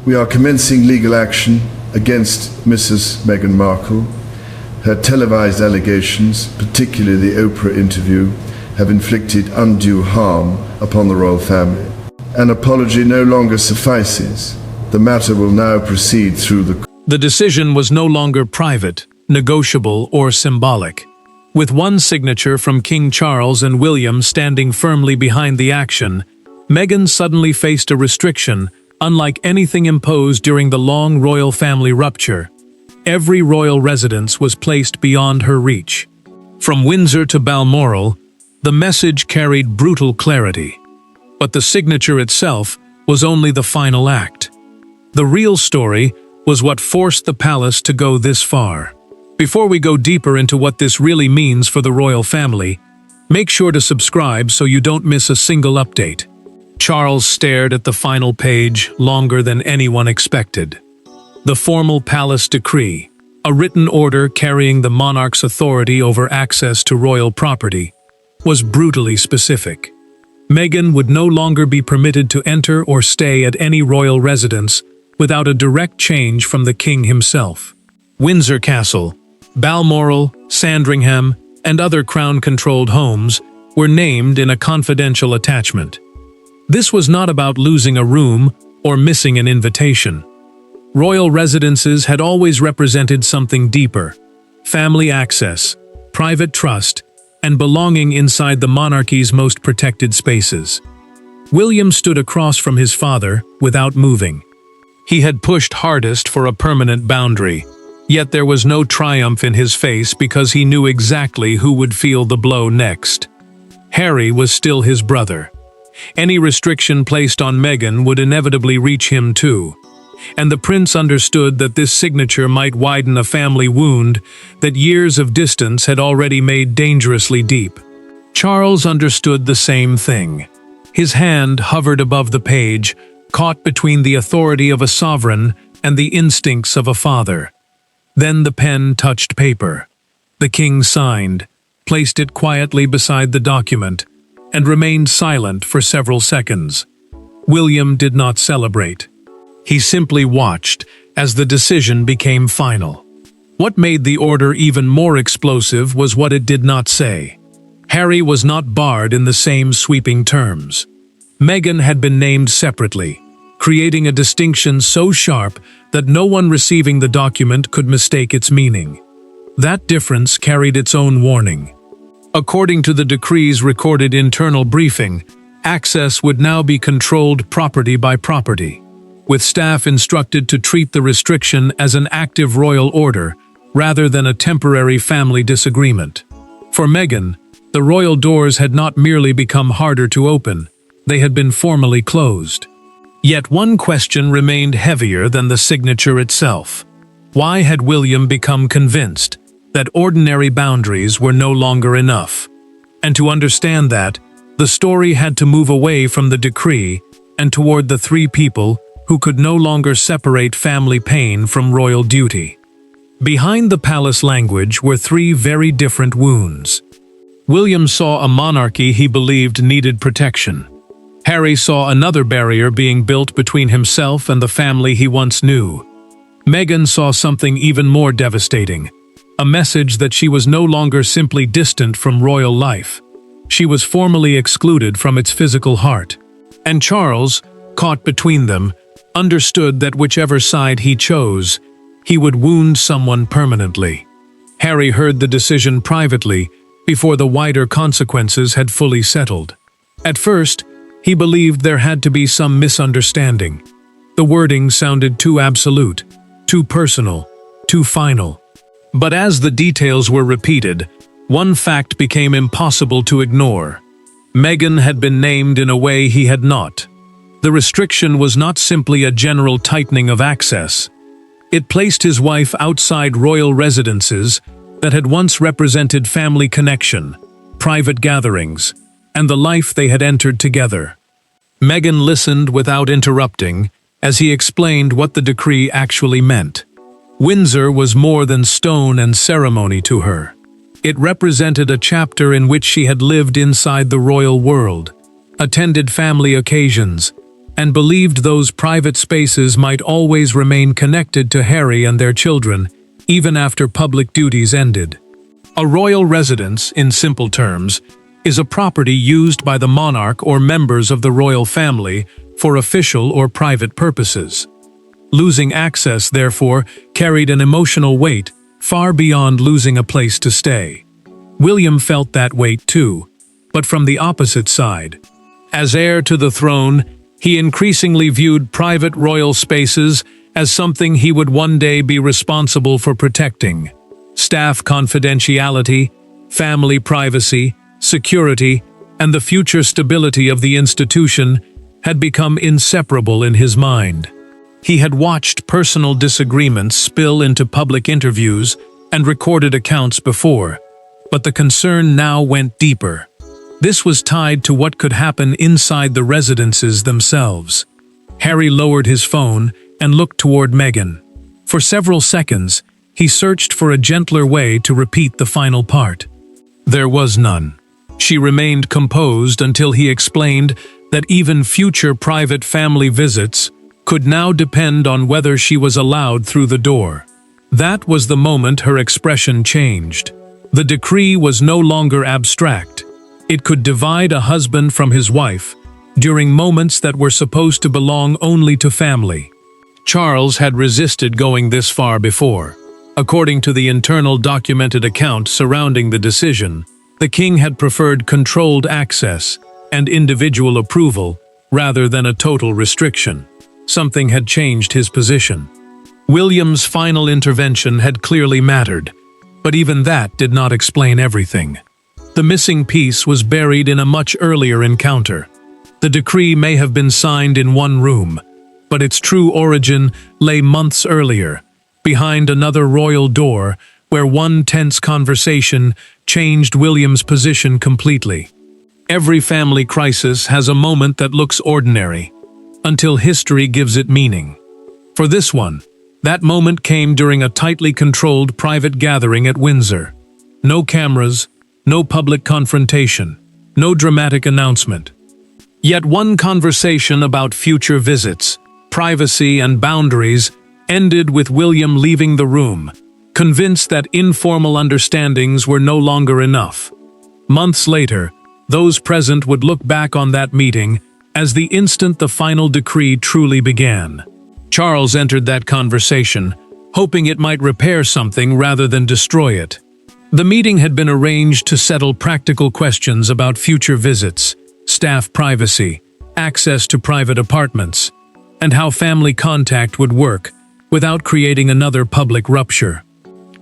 We are commencing legal action against Mrs. Meghan Markle. Her televised allegations, particularly the Oprah interview, have inflicted undue harm upon the royal family. An apology no longer suffices. The matter will now proceed through the... The decision was no longer private, negotiable, or symbolic. With one signature from King Charles and William standing firmly behind the action, Meghan suddenly faced a restriction unlike anything imposed during the long royal family rupture. Every royal residence was placed beyond her reach. From Windsor to Balmoral, the message carried brutal clarity. But the signature itself was only the final act. The real story was what forced the palace to go this far. Before we go deeper into what this really means for the royal family, make sure to subscribe so you don't miss a single update. Charles stared at the final page longer than anyone expected. The formal palace decree, a written order carrying the monarch's authority over access to royal property, was brutally specific. Meghan would no longer be permitted to enter or stay at any royal residence without a direct change from the king himself. Windsor Castle, Balmoral, Sandringham, and other crown-controlled homes were named in a confidential attachment. This was not about losing a room or missing an invitation. Royal residences had always represented something deeper: family access, private trust, and belonging inside the monarchy's most protected spaces. William stood across from his father without moving. He had pushed hardest for a permanent boundary, yet there was no triumph in his face because he knew exactly who would feel the blow next. Harry was still his brother. Any restriction placed on Meghan would inevitably reach him too, and the prince understood that this signature might widen a family wound that years of distance had already made dangerously deep. Charles understood the same thing. His hand hovered above the page, caught between the authority of a sovereign and the instincts of a father. Then the pen touched paper. The king signed, placed it quietly beside the document, and remained silent for several seconds. William did not celebrate. He simply watched as the decision became final. What made the order even more explosive was what it did not say. Harry was not barred in the same sweeping terms. Meghan had been named separately, creating a distinction so sharp that no one receiving the document could mistake its meaning. That difference carried its own warning. According to the decree's recorded internal briefing, access would now be controlled property by property, with staff instructed to treat the restriction as an active royal order rather than a temporary family disagreement. For Meghan, the royal doors had not merely become harder to open, they had been formally closed. Yet one question remained heavier than the signature itself. Why had William become convinced that ordinary boundaries were no longer enough? And to understand that, the story had to move away from the decree and toward the three people who could no longer separate family pain from royal duty. Behind the palace language were three very different wounds. William saw a monarchy he believed needed protection. Harry saw another barrier being built between himself and the family he once knew. Meghan saw something even more devastating, a message that she was no longer simply distant from royal life. She was formally excluded from its physical heart. And Charles, caught between them, understood that whichever side he chose, he would wound someone permanently. Harry heard the decision privately before the wider consequences had fully settled. At first, he believed there had to be some misunderstanding. The wording sounded too absolute, too personal, too final. But as the details were repeated, one fact became impossible to ignore. Meghan had been named in a way he had not. The restriction was not simply a general tightening of access. It placed his wife outside royal residences that had once represented family connection, private gatherings, and the life they had entered together. Meghan listened without interrupting as he explained what the decree actually meant. Windsor was more than stone and ceremony to her. It represented a chapter in which she had lived inside the royal world, attended family occasions, and believed those private spaces might always remain connected to Harry and their children, even after public duties ended. A royal residence, in simple terms, is a property used by the monarch or members of the royal family for official or private purposes. Losing access, therefore, carried an emotional weight far beyond losing a place to stay. William felt that weight too, but from the opposite side. As heir to the throne, he increasingly viewed private royal spaces as something he would one day be responsible for protecting. Staff confidentiality, family privacy, security, and the future stability of the institution had become inseparable in his mind. He had watched personal disagreements spill into public interviews and recorded accounts before, but the concern now went deeper. This was tied to what could happen inside the residences themselves. Harry lowered his phone and looked toward Meghan. For several seconds, he searched for a gentler way to repeat the final part. There was none. She remained composed until he explained that even future private family visits could now depend on whether she was allowed through the door. That was the moment her expression changed. The decree was no longer abstract. It could divide a husband from his wife during moments that were supposed to belong only to family. Charles had resisted going this far before. According to the internal documented account surrounding the decision, the king had preferred controlled access and individual approval rather than a total restriction. Something had changed his position. William's final intervention had clearly mattered, but even that did not explain everything. The missing piece was buried in a much earlier encounter. The decree may have been signed in one room, but its true origin lay months earlier, behind another royal door where one tense conversation changed William's position completely. Every family crisis has a moment that looks ordinary, until history gives it meaning. For this one, that moment came during a tightly controlled private gathering at Windsor. No cameras, no public confrontation, no dramatic announcement. Yet one conversation about future visits, privacy and boundaries ended with William leaving the room, convinced that informal understandings were no longer enough. Months later, those present would look back on that meeting as the instant the final decree truly began. Charles entered that conversation, hoping it might repair something rather than destroy it. The meeting had been arranged to settle practical questions about future visits, staff privacy, access to private apartments, and how family contact would work without creating another public rupture.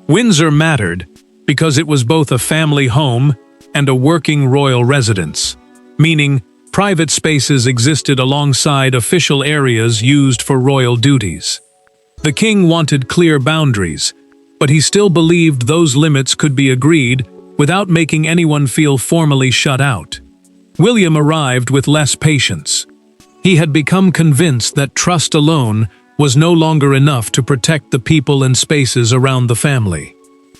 Windsor mattered because it was both a family home and a working royal residence, meaning private spaces existed alongside official areas used for royal duties. The king wanted clear boundaries, but he still believed those limits could be agreed without making anyone feel formally shut out. William arrived with less patience. He had become convinced that trust alone was no longer enough to protect the people and spaces around the family.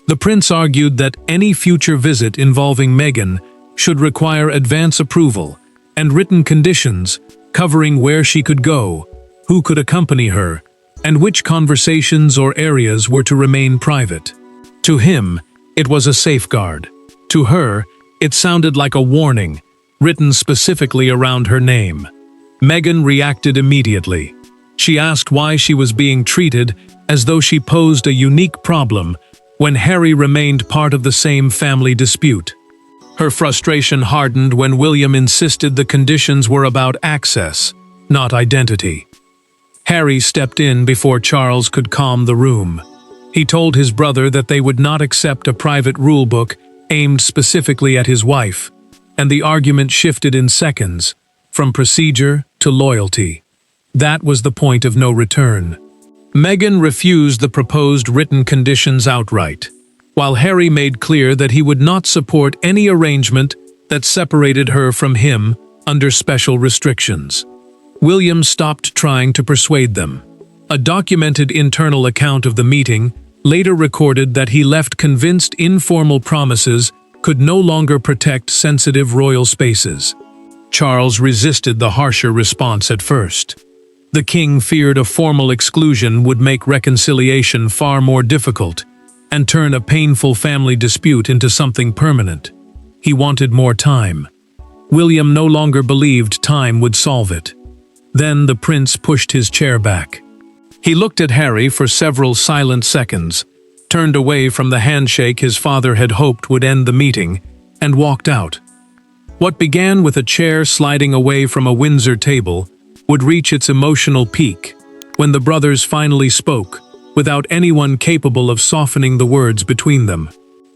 The prince argued that any future visit involving Meghan should require advance approval and written conditions covering where she could go, who could accompany her, and which conversations or areas were to remain private. To him, it was a safeguard. To her, it sounded like a warning, written specifically around her name. Meghan reacted immediately. She asked why she was being treated as though she posed a unique problem when Harry remained part of the same family dispute. Her frustration hardened when William insisted the conditions were about access, not identity. Harry stepped in before Charles could calm the room. He told his brother that they would not accept a private rulebook aimed specifically at his wife, and the argument shifted in seconds, from procedure to loyalty. That was the point of no return. Meghan refused the proposed written conditions outright, while Harry made clear that he would not support any arrangement that separated her from him under special restrictions. William stopped trying to persuade them. A documented internal account of the meeting later recorded that he left convinced informal promises could no longer protect sensitive royal spaces. Charles resisted the harsher response at first. The king feared a formal exclusion would make reconciliation far more difficult and turn a painful family dispute into something permanent. He wanted more time. William no longer believed time would solve it. Then the prince pushed his chair back. He looked at Harry for several silent seconds, turned away from the handshake his father had hoped would end the meeting, and walked out. What began with a chair sliding away from a Windsor table would reach its emotional peak when the brothers finally spoke, without anyone capable of softening the words between them.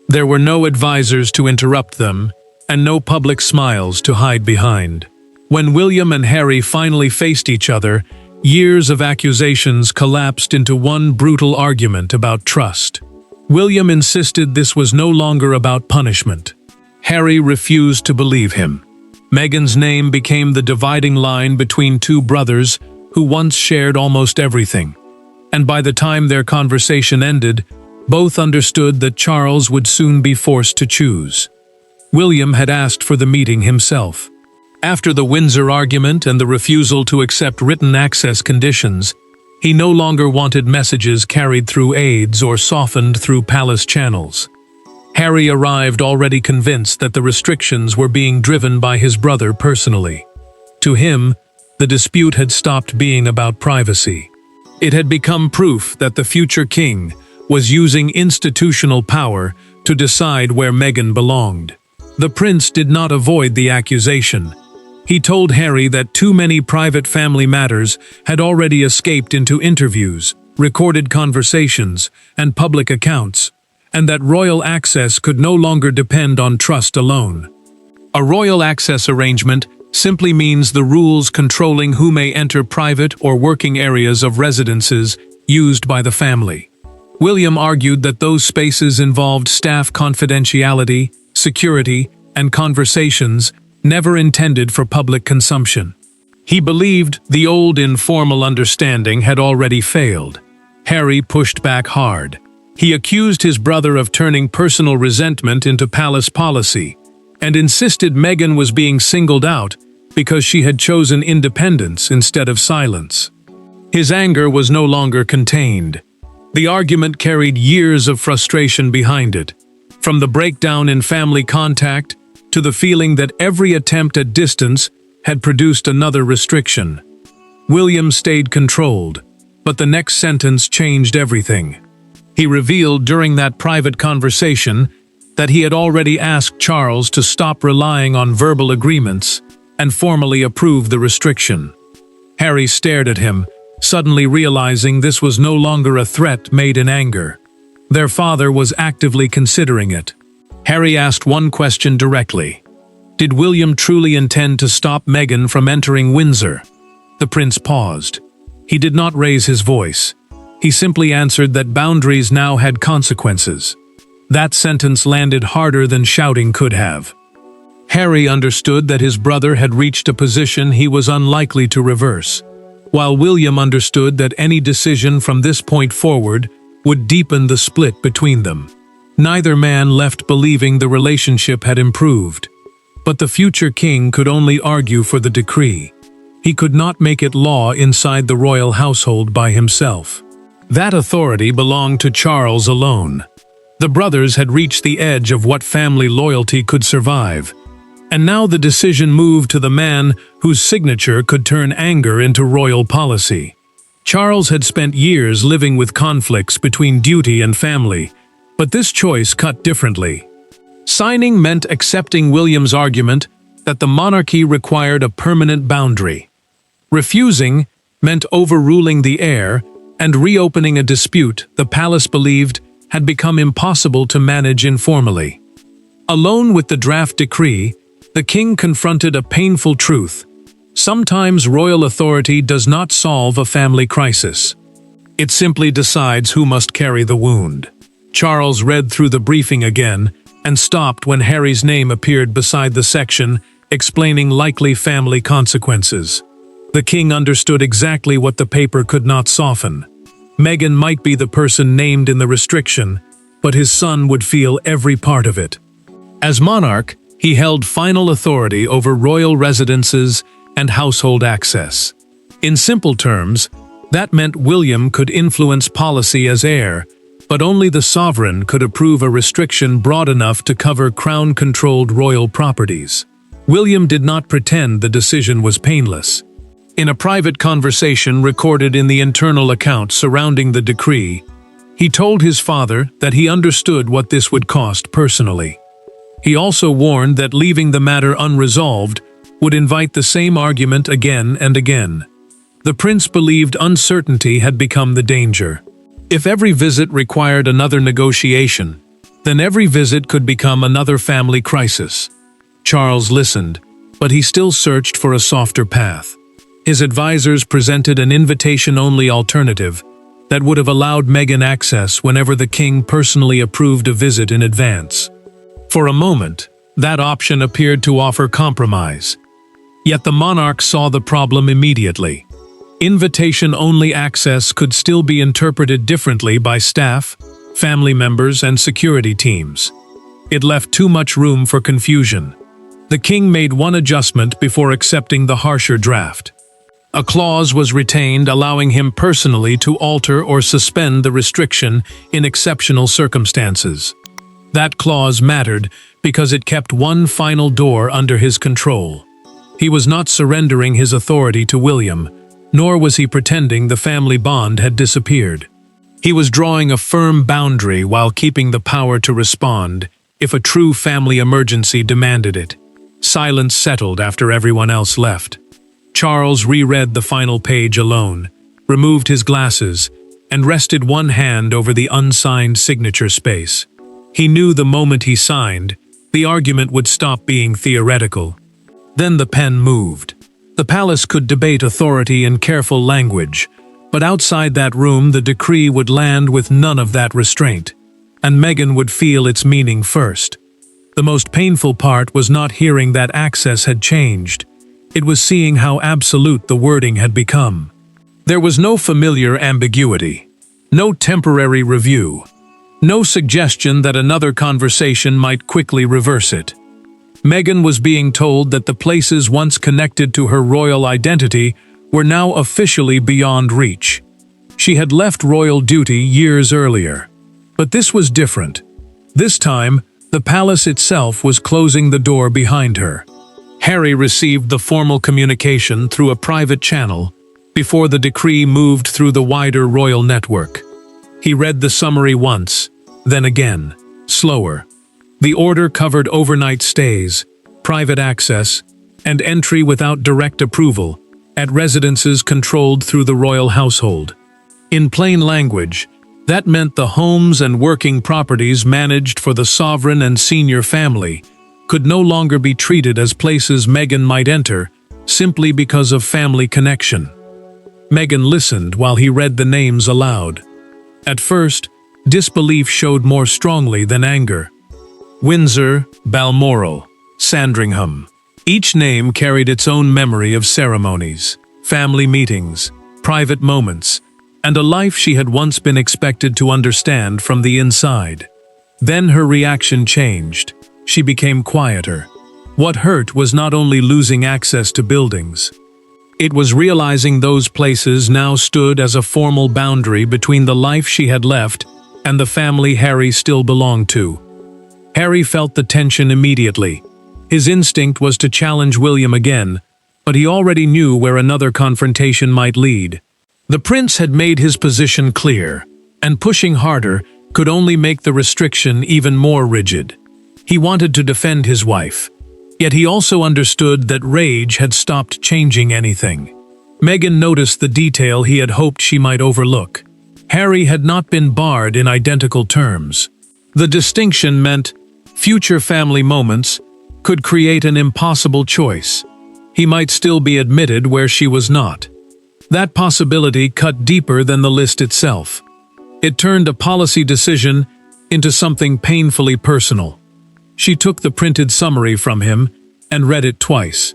There were no advisors to interrupt them, and no public smiles to hide behind. When William and Harry finally faced each other, years of accusations collapsed into one brutal argument about trust. William insisted this was no longer about punishment. Harry refused to believe him. Meghan's name became the dividing line between two brothers who once shared almost everything. And by the time their conversation ended, both understood that Charles would soon be forced to choose. William had asked for the meeting himself. After the Windsor argument and the refusal to accept written access conditions, he no longer wanted messages carried through aides or softened through palace channels. Harry arrived already convinced that the restrictions were being driven by his brother personally. To him, the dispute had stopped being about privacy. It had become proof that the future king was using institutional power to decide where Meghan belonged. The prince did not avoid the accusation. He told Harry that too many private family matters had already escaped into interviews, recorded conversations, and public accounts, and that royal access could no longer depend on trust alone. A royal access arrangement simply means the rules controlling who may enter private or working areas of residences used by the family. William argued that those spaces involved staff confidentiality, security, and conversations never intended for public consumption. He believed the old informal understanding had already failed. Harry pushed back hard. He accused his brother of turning personal resentment into palace policy, and insisted Meghan was being singled out because she had chosen independence instead of silence. His anger was no longer contained. The argument carried years of frustration behind it, from the breakdown in family contact to the feeling that every attempt at distance had produced another restriction. William stayed controlled, but the next sentence changed everything. He revealed during that private conversation that he had already asked Charles to stop relying on verbal agreements and formally approve the restriction. Harry stared at him, suddenly realizing this was no longer a threat made in anger. Their father was actively considering it. Harry asked one question directly. Did William truly intend to stop Meghan from entering Windsor? The prince paused. He did not raise his voice. He simply answered that boundaries now had consequences. That sentence landed harder than shouting could have. Harry understood that his brother had reached a position he was unlikely to reverse, while William understood that any decision from this point forward would deepen the split between them. Neither man left believing the relationship had improved, but the future king could only argue for the decree. He could not make it law inside the royal household by himself. That authority belonged to Charles alone. The brothers had reached the edge of what family loyalty could survive, and now the decision moved to the man whose signature could turn anger into royal policy. Charles had spent years living with conflicts between duty and family, but this choice cut differently. Signing meant accepting William's argument that the monarchy required a permanent boundary. Refusing meant overruling the heir and reopening a dispute the palace believed had become impossible to manage informally. Alone with the draft decree, the king confronted a painful truth. Sometimes royal authority does not solve a family crisis. It simply decides who must carry the wound. Charles read through the briefing again and stopped when Harry's name appeared beside the section explaining likely family consequences. The king understood exactly what the paper could not soften. Meghan might be the person named in the restriction, but his son would feel every part of it. As monarch, He held final authority over royal residences and household access. In simple terms, that meant William could influence policy as heir, but only the sovereign could approve a restriction broad enough to cover crown-controlled royal properties. William did not pretend the decision was painless. In a private conversation recorded in the internal account surrounding the decree, he told his father that he understood what this would cost personally. He also warned that leaving the matter unresolved would invite the same argument again and again. The prince believed uncertainty had become the danger. If every visit required another negotiation, then every visit could become another family crisis. Charles listened, but he still searched for a softer path. His advisors presented an invitation-only alternative that would have allowed Meghan access whenever the king personally approved a visit in advance. For a moment, that option appeared to offer compromise. Yet the monarch saw the problem immediately. Invitation-only access could still be interpreted differently by staff, family members, and security teams. It left too much room for confusion. The king made one adjustment before accepting the harsher draft. A clause was retained allowing him personally to alter or suspend the restriction in exceptional circumstances. That clause mattered because it kept one final door under his control. He was not surrendering his authority to William, nor was he pretending the family bond had disappeared. He was drawing a firm boundary while keeping the power to respond if a true family emergency demanded it. Silence settled after everyone else left. Charles reread the final page alone, removed his glasses, and rested one hand over the unsigned signature space. He knew the moment he signed, the argument would stop being theoretical. Then the pen moved. The palace could debate authority in careful language, but outside that room the decree would land with none of that restraint, and Meghan would feel its meaning first. The most painful part was not hearing that access had changed. It was seeing how absolute the wording had become. There was no familiar ambiguity, no temporary review, no suggestion that another conversation might quickly reverse it. Meghan was being told that the places once connected to her royal identity were now officially beyond reach. She had left royal duty years earlier. But this was different. This time, the palace itself was closing the door behind her. Harry received the formal communication through a private channel before the decree moved through the wider royal network. He read the summary once, then again, slower. The order covered overnight stays, private access, and entry without direct approval at residences controlled through the royal household. In plain language, that meant the homes and working properties managed for the sovereign and senior family could no longer be treated as places Meghan might enter simply because of family connection. Meghan listened while he read the names aloud. At first, disbelief showed more strongly than anger. Windsor, Balmoral, Sandringham. Each name carried its own memory of ceremonies, family meetings, private moments, and a life she had once been expected to understand from the inside. Then her reaction changed. She became quieter. What hurt was not only losing access to buildings. It was realizing those places now stood as a formal boundary between the life she had left and the family Harry still belonged to. Harry felt the tension immediately. His instinct was to challenge William again, but he already knew where another confrontation might lead. The prince had made his position clear, and pushing harder could only make the restriction even more rigid. He wanted to defend his wife, yet he also understood that rage had stopped changing anything. Meghan noticed the detail he had hoped she might overlook. Harry had not been barred in identical terms. The distinction meant future family moments could create an impossible choice. He might still be admitted where she was not. That possibility cut deeper than the list itself. It turned a policy decision into something painfully personal. She took the printed summary from him and read it twice.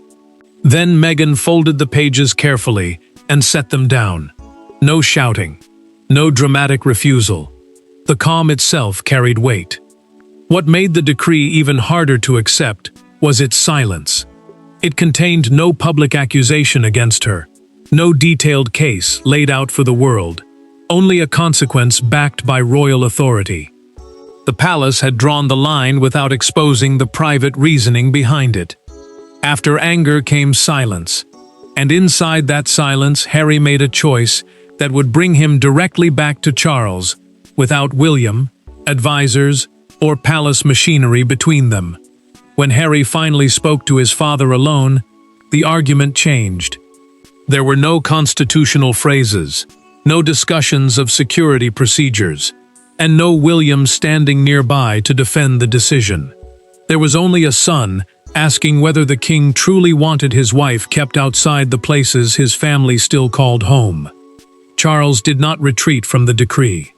Then Meghan folded the pages carefully and set them down. No shouting, no dramatic refusal. The calm itself carried weight. What made the decree even harder to accept was its silence. It contained no public accusation against her, no detailed case laid out for the world, only a consequence backed by royal authority. The palace had drawn the line without exposing the private reasoning behind it. After anger came silence, and inside that silence Harry made a choice that would bring him directly back to Charles, without William, advisors, or palace machinery between them. When Harry finally spoke to his father alone, the argument changed. There were no constitutional phrases, no discussions of security procedures, and no William standing nearby to defend the decision. There was only a son asking whether the king truly wanted his wife kept outside the places his family still called home. Charles did not retreat from the decree.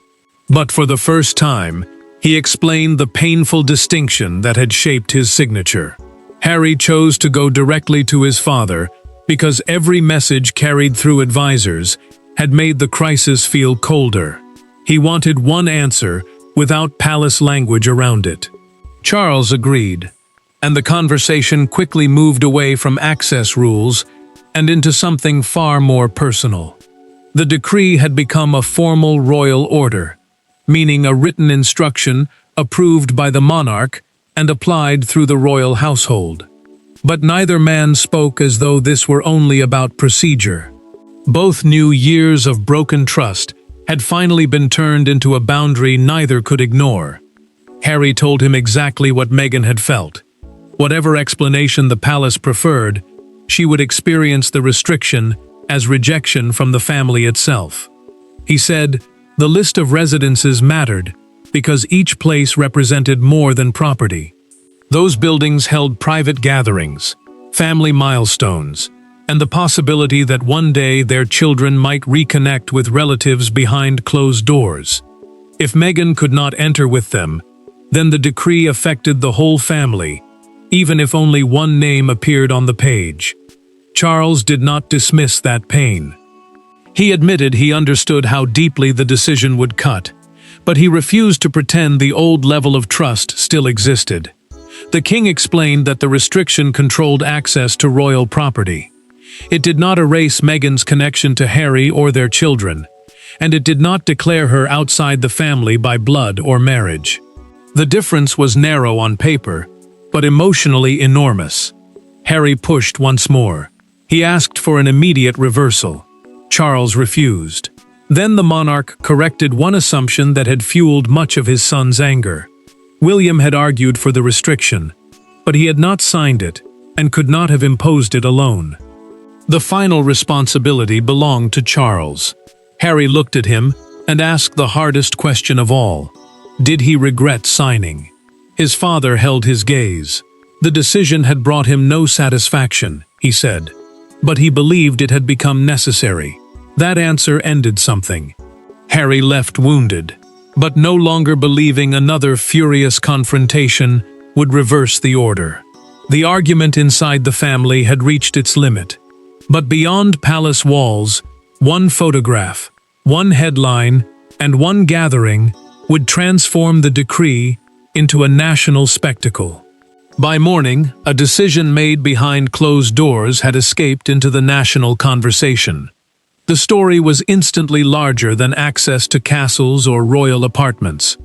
But for the first time, he explained the painful distinction that had shaped his signature. Harry chose to go directly to his father because every message carried through advisors had made the crisis feel colder. He wanted one answer without palace language around it. Charles agreed, and the conversation quickly moved away from access rules and into something far more personal. The decree had become a formal royal order, meaning a written instruction approved by the monarch and applied through the royal household. But neither man spoke as though this were only about procedure. Both knew years of broken trust had finally been turned into a boundary neither could ignore. Harry told him exactly what Meghan had felt. Whatever explanation the palace preferred, she would experience the restriction as rejection from the family itself. He said, the list of residences mattered because each place represented more than property. Those buildings held private gatherings, family milestones, and the possibility that one day their children might reconnect with relatives behind closed doors. If Meghan could not enter with them, then the decree affected the whole family, even if only one name appeared on the page. Charles did not dismiss that pain. He admitted he understood how deeply the decision would cut, but he refused to pretend the old level of trust still existed. The king explained that the restriction controlled access to royal property. It did not erase Meghan's connection to Harry or their children, and it did not declare her outside the family by blood or marriage. The difference was narrow on paper, but emotionally enormous. Harry pushed once more. He asked for an immediate reversal. Charles refused. Then the monarch corrected one assumption that had fueled much of his son's anger. William had argued for the restriction, but he had not signed it and could not have imposed it alone. The final responsibility belonged to Charles. Harry looked at him and asked the hardest question of all. Did he regret signing? His father held his gaze. The decision had brought him no satisfaction, he said, but he believed it had become necessary. That answer ended something. Harry left wounded, but no longer believing another furious confrontation would reverse the order. The argument inside the family had reached its limit. But beyond palace walls, one photograph, one headline, and one gathering would transform the decree into a national spectacle. By morning, a decision made behind closed doors had escaped into the national conversation. The story was instantly larger than access to castles or royal apartments.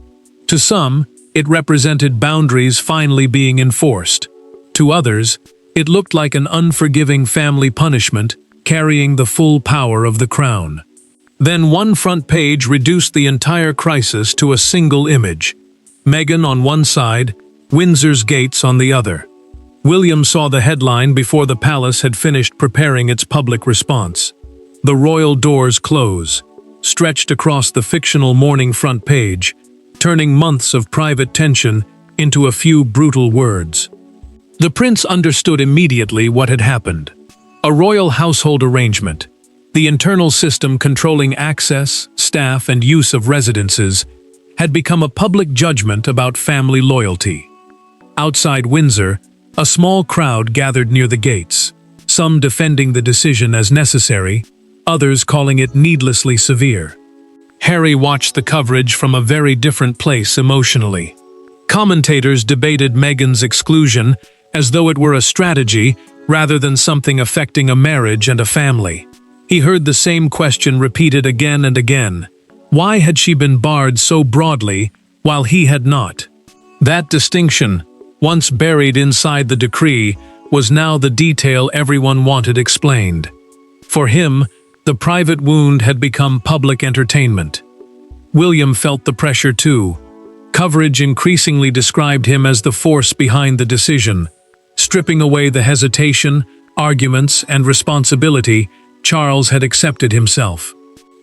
To some, it represented boundaries finally being enforced. To others, it looked like an unforgiving family punishment carrying the full power of the crown. Then one front page reduced the entire crisis to a single image. Meghan on one side, Windsor's gates on the other. William saw the headline before the palace had finished preparing its public response. The royal doors close, stretched across the fictional morning front page, turning months of private tension into a few brutal words. The prince understood immediately what had happened. A royal household arrangement, the internal system controlling access, staff, and use of residences, had become a public judgment about family loyalty. Outside Windsor, a small crowd gathered near the gates, some defending the decision as necessary, others calling it needlessly severe. Harry watched the coverage from a very different place emotionally. Commentators debated Meghan's exclusion as though it were a strategy rather than something affecting a marriage and a family. He heard the same question repeated again and again. Why had she been barred so broadly while he had not? That distinction, once buried inside the decree, was now the detail everyone wanted explained. For him, the private wound had become public entertainment. William felt the pressure too. Coverage increasingly described him as the force behind the decision. Stripping away the hesitation, arguments, and responsibility, Charles had accepted himself.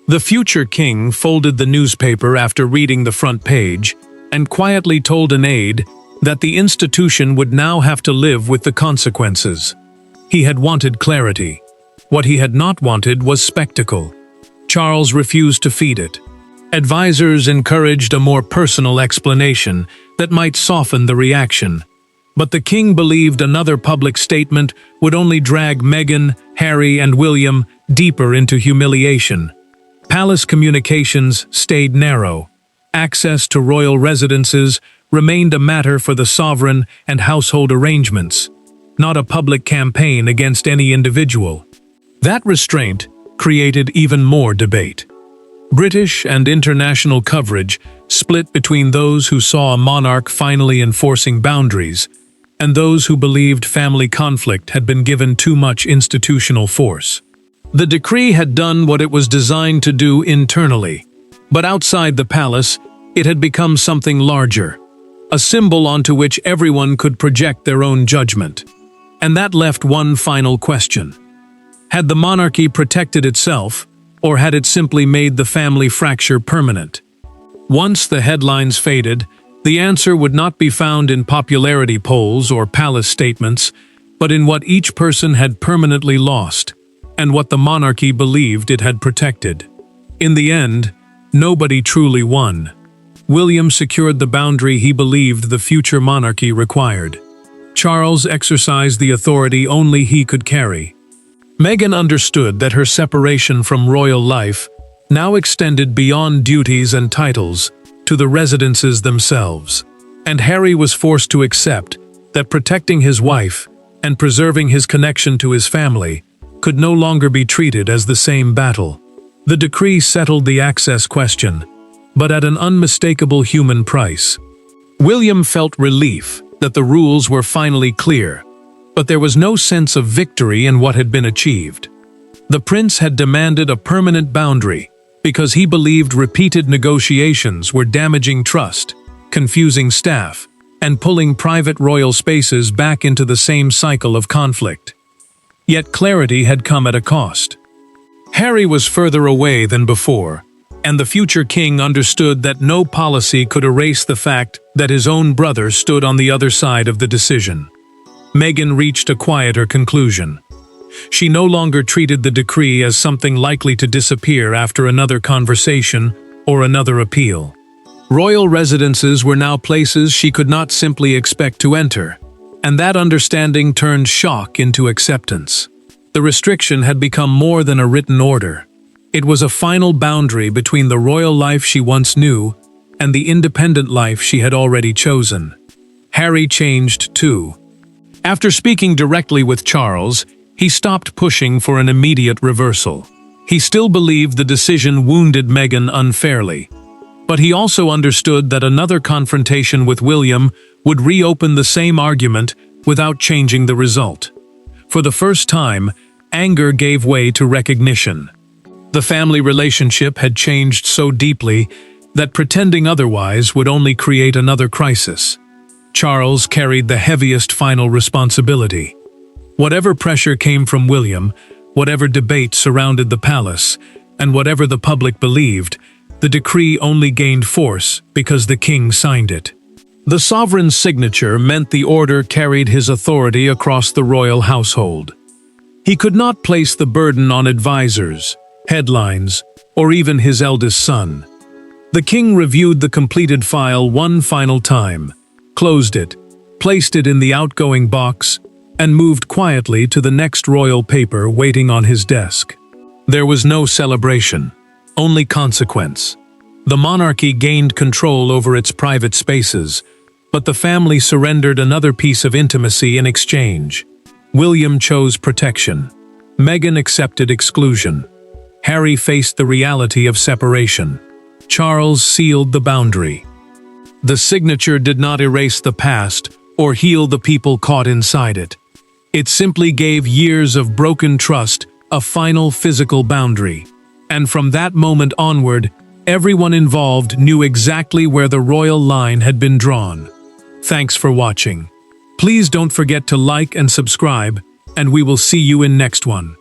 The future king folded the newspaper after reading the front page and quietly told an aide that the institution would now have to live with the consequences. He had wanted clarity. What he had not wanted was spectacle. Charles refused to feed it. Advisors encouraged a more personal explanation that might soften the reaction. But the king believed another public statement would only drag Meghan, Harry, and William deeper into humiliation. Palace communications stayed narrow. Access to royal residences remained a matter for the sovereign and household arrangements, not a public campaign against any individual. That restraint created even more debate. British and international coverage split between those who saw a monarch finally enforcing boundaries and those who believed family conflict had been given too much institutional force. The decree had done what it was designed to do internally, but outside the palace, it had become something larger, a symbol onto which everyone could project their own judgment. And that left one final question. Had the monarchy protected itself, or had it simply made the family fracture permanent? Once the headlines faded, the answer would not be found in popularity polls or palace statements, but in what each person had permanently lost, and what the monarchy believed it had protected. In the end, nobody truly won. William secured the boundary he believed the future monarchy required. Charles exercised the authority only he could carry. Meghan understood that her separation from royal life now extended beyond duties and titles to the residences themselves, and Harry was forced to accept that protecting his wife and preserving his connection to his family could no longer be treated as the same battle. The decree settled the access question, but at an unmistakable human price. William felt relief that the rules were finally clear, but there was no sense of victory in what had been achieved. The prince had demanded a permanent boundary because he believed repeated negotiations were damaging trust, confusing staff, and pulling private royal spaces back into the same cycle of conflict. Yet clarity had come at a cost. Harry was further away than before, and the future king understood that no policy could erase the fact that his own brother stood on the other side of the decision. Meghan reached a quieter conclusion. She no longer treated the decree as something likely to disappear after another conversation or another appeal. Royal residences were now places she could not simply expect to enter, and that understanding turned shock into acceptance. The restriction had become more than a written order. It was a final boundary between the royal life she once knew and the independent life she had already chosen. Harry changed too. After speaking directly with Charles, he stopped pushing for an immediate reversal. He still believed the decision wounded Meghan unfairly, but he also understood that another confrontation with William would reopen the same argument without changing the result. For the first time, anger gave way to recognition. The family relationship had changed so deeply that pretending otherwise would only create another crisis. Charles carried the heaviest final responsibility. Whatever pressure came from William, whatever debate surrounded the palace, and whatever the public believed, the decree only gained force because the king signed it. The sovereign's signature meant the order carried his authority across the royal household. He could not place the burden on advisors, headlines, or even his eldest son. The king reviewed the completed file one final time, closed it, placed it in the outgoing box, and moved quietly to the next royal paper waiting on his desk. There was no celebration, only consequence. The monarchy gained control over its private spaces, but the family surrendered another piece of intimacy in exchange. William chose protection. Meghan accepted exclusion. Harry faced the reality of separation. Charles sealed the boundary. The signature did not erase the past or heal the people caught inside it. It simply gave years of broken trust a final physical boundary. And from that moment onward, everyone involved knew exactly where the royal line had been drawn. Thanks for watching. Please don't forget to like and subscribe, and we will see you in next one.